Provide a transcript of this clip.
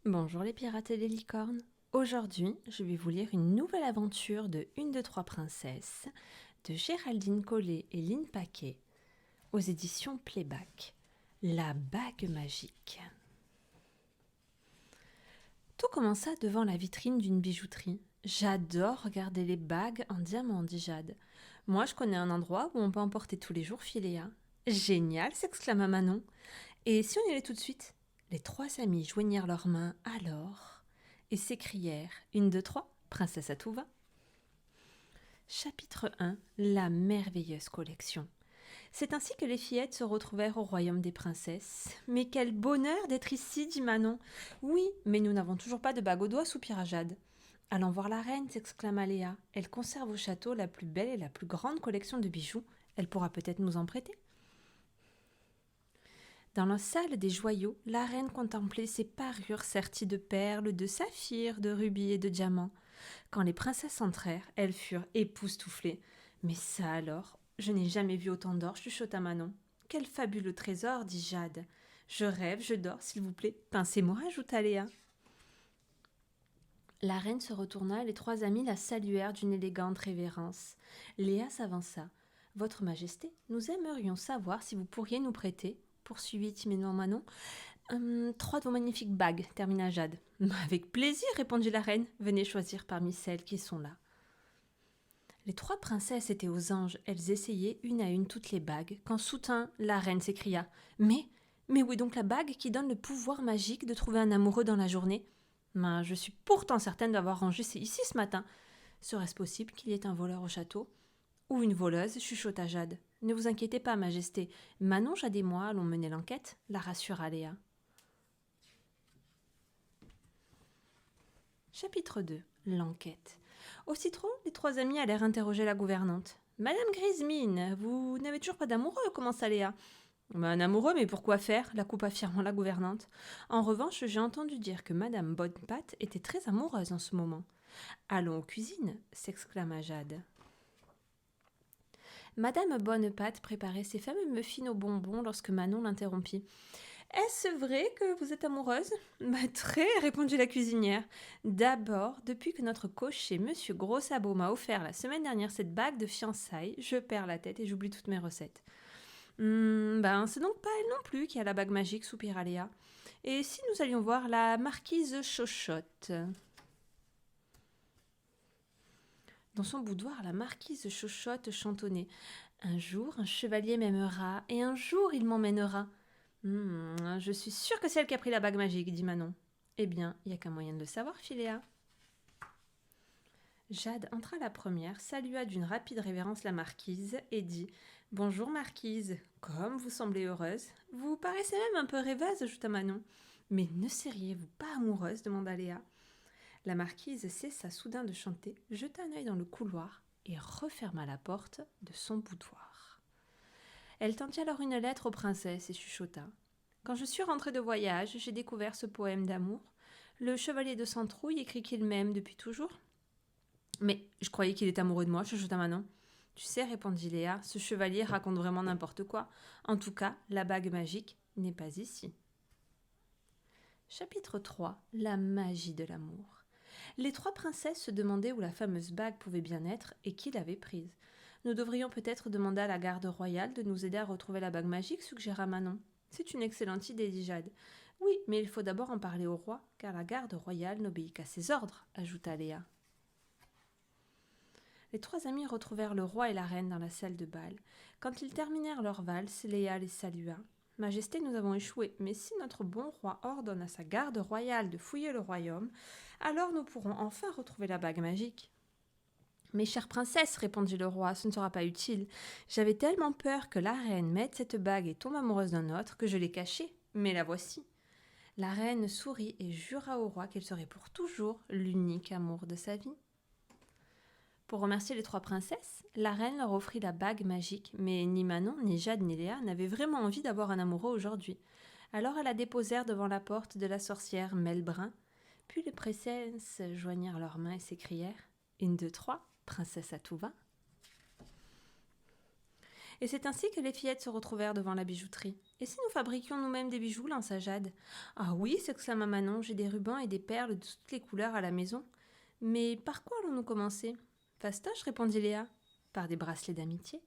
Bonjour les pirates et les licornes. Aujourd'hui, je vais vous lire une nouvelle aventure de Une de trois princesses de Géraldine Collet et Lynn Paquet aux éditions Playback. La bague magique. Tout commença devant la vitrine d'une bijouterie. J'adore regarder les bagues en diamant, dit Jade. Moi, je connais un endroit où on peut en porter tous les jours, Philéa. Génial, s'exclama Manon. Et si on y allait tout de suite? Les trois amies joignirent leurs mains alors et s'écrièrent Une, deux, trois, princesse à tout va. Chapitre 1. La merveilleuse collection. C'est ainsi que les fillettes se retrouvèrent au royaume des princesses. Mais quel bonheur d'être ici, dit Manon. Oui, mais nous n'avons toujours pas de bague au doigt, soupira Jade. Allons voir la reine, s'exclama Léa. Elle conserve au château la plus belle et la plus grande collection de bijoux. Elle pourra peut-être nous en prêter. Dans la salle des joyaux, la reine contemplait ses parures serties de perles, de saphirs, de rubis et de diamants. Quand les princesses entrèrent, elles furent époustouflées. Mais ça alors, je n'ai jamais vu autant d'or, chuchota Manon. Quel fabuleux trésor, dit Jade. Je rêve, je dors, s'il vous plaît. Pincez-moi, ajouta Léa. La reine se retourna, les trois amies la saluèrent d'une élégante révérence. Léa s'avança. Votre Majesté, nous aimerions savoir si vous pourriez nous prêter, poursuivit timidement Manon, trois de vos magnifiques bagues, termina Jade. Avec plaisir, répondit la reine. Venez choisir parmi celles qui sont là. Les trois princesses étaient aux anges. Elles essayaient une à une toutes les bagues, quand soudain la reine s'écria. Mais où est donc la bague qui donne le pouvoir magique de trouver un amoureux dans la journée? Je suis pourtant certaine d'avoir rangé ici ce matin. Serait-ce possible qu'il y ait un voleur au château? Ou une voleuse, chuchota Jade. Ne vous inquiétez pas, Majesté. Manon, Jade et moi allons mener l'enquête, la rassura Léa. Chapitre 2. L'enquête. Aussitôt, les trois amies allèrent interroger la gouvernante. Madame Grismine, vous n'avez toujours pas d'amoureux, commença Léa. Un amoureux, mais pourquoi faire la coupa fièrement la gouvernante. En revanche, j'ai entendu dire que Madame Bonnepatte était très amoureuse en ce moment. Allons aux cuisines, s'exclama Jade. Madame Bonnepatte préparait ses fameux muffins aux bonbons lorsque Manon l'interrompit. Est-ce vrai que vous êtes amoureuse? Très, répondit la cuisinière. D'abord, depuis que notre cocher, monsieur Gros Sabot, m'a offert la semaine dernière cette bague de fiançailles, je perds la tête et j'oublie toutes mes recettes. C'est donc pas elle non plus qui a la bague magique, soupira Léa. Et si nous allions voir la marquise Chochotte? Dans son boudoir, la marquise Chochotte chantonnait. Un jour, un chevalier m'aimera, et un jour, il m'emmènera. Je suis sûre que c'est elle qui a pris la bague magique, dit Manon. Eh bien, il n'y a qu'un moyen de le savoir, Philéa. Jade entra la première, salua d'une rapide révérence la marquise et dit « Bonjour, marquise. Comme vous semblez heureuse. Vous paraissez même un peu rêveuse, ajouta Manon. Mais ne seriez-vous pas amoureuse demanda Léa. La marquise cessa soudain de chanter, jeta un œil dans le couloir et referma la porte de son boudoir. Elle tendit alors une lettre aux princesses et chuchota. Quand je suis rentrée de voyage, j'ai découvert ce poème d'amour. Le chevalier de Centrouille écrit qu'il m'aime depuis toujours. Mais je croyais qu'il était amoureux de moi, chuchota Manon. Tu sais, répondit Léa, ce chevalier raconte vraiment n'importe quoi. En tout cas, la bague magique n'est pas ici. Chapitre 3. La magie de l'amour. Les trois princesses se demandaient où la fameuse bague pouvait bien être et qui l'avait prise. Nous devrions peut-être demander à la garde royale de nous aider à retrouver la bague magique, suggéra Manon. C'est une excellente idée, dit Jade. Oui, mais il faut d'abord en parler au roi, car la garde royale n'obéit qu'à ses ordres, ajouta Léa. Les trois amis retrouvèrent le roi et la reine dans la salle de bal. Quand ils terminèrent leur valse, Léa les salua. Majesté, nous avons échoué, mais si notre bon roi ordonne à sa garde royale de fouiller le royaume, alors nous pourrons enfin retrouver la bague magique. Mes chères princesses, répondit le roi, ce ne sera pas utile. J'avais tellement peur que la reine mette cette bague et tombe amoureuse d'un autre que je l'ai cachée, mais la voici. La reine sourit et jura au roi qu'elle serait pour toujours l'unique amour de sa vie. Pour remercier les trois princesses, la reine leur offrit la bague magique, mais ni Manon, ni Jade, ni Léa n'avaient vraiment envie d'avoir un amoureux aujourd'hui. Alors elles la déposèrent devant la porte de la sorcière Melbrun. Puis les princesses joignirent leurs mains et s'écrièrent « Une, deux, trois, princesse à tout va !» Et c'est ainsi que les fillettes se retrouvèrent devant la bijouterie. « Et si nous fabriquions nous-mêmes des bijoux ?» lança Jade. « Ah oui !» s'exclama Manon, « j'ai des rubans et des perles de toutes les couleurs à la maison. »« Mais par quoi allons-nous commencer ?»« Fastoche !» répondit Léa. « Par des bracelets d'amitié. »